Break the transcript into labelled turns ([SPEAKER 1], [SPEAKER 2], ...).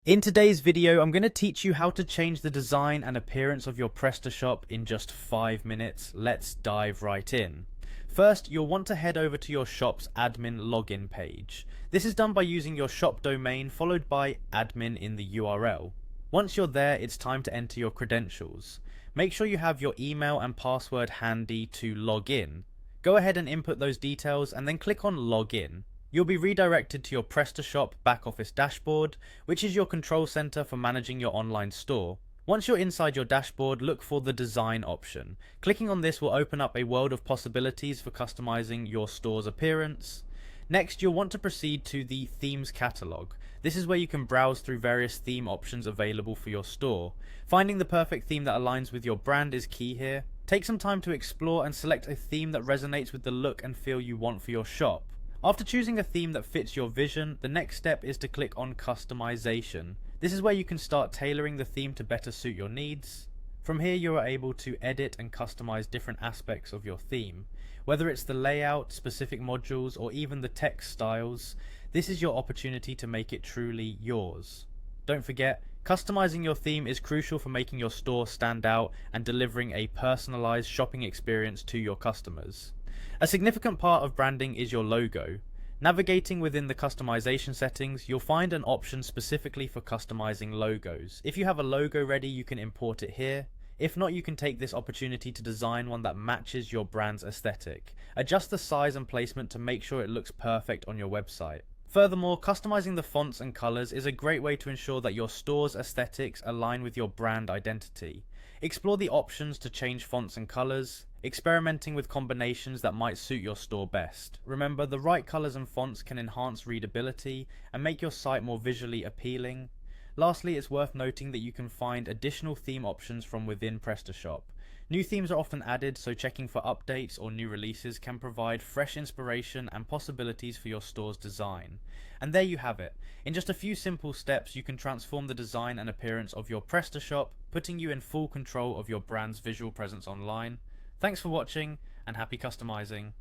[SPEAKER 1] In today's video, I'm going to teach you how to change the design and appearance of your Prestashop in just 5 minutes. Let's dive right in. First, you'll want to head over to your shop's admin login page. This is done by using your shop domain followed by admin in the URL. Once you're there, it's time to enter your credentials. Make sure you have your email and password handy to log in. Go ahead and input those details and then click on Login. You'll be redirected to your Prestashop back office dashboard, which is your control center for managing your online store. Once you're inside your dashboard, look for the design option. Clicking on this will open up a world of possibilities for customizing your store's appearance. Next, you'll want to proceed to the themes catalog. This is where you can browse through various theme options available for your store. Finding the perfect theme that aligns with your brand is key here. Take some time to explore and select a theme that resonates with the look and feel you want for your shop. After choosing a theme that fits your vision, the next step is to click on Customization. This is where you can start tailoring the theme to better suit your needs. From here you are able to edit and customize different aspects of your theme. Whether it's the layout, specific modules, or even the text styles, this is your opportunity to make it truly yours. Don't forget, customizing your theme is crucial for making your store stand out and delivering a personalized shopping experience to your customers. A significant part of branding is your logo. Navigating within the customization settings, you'll find an option specifically for customizing logos. If you have a logo ready, you can import it here. If not, you can take this opportunity to design one that matches your brand's aesthetic. Adjust the size and placement to make sure it looks perfect on your website. Furthermore, customizing the fonts and colors is a great way to ensure that your store's aesthetics align with your brand identity. Explore the options to change fonts and colors, experimenting with combinations that might suit your store best. Remember, the right colors and fonts can enhance readability and make your site more visually appealing. Lastly, it's worth noting that you can find additional theme options from within Prestashop. New themes are often added, so checking for updates or new releases can provide fresh inspiration and possibilities for your store's design. And there you have it. In just a few simple steps, you can transform the design and appearance of your Prestashop, putting you in full control of your brand's visual presence online. Thanks for watching, and happy customizing.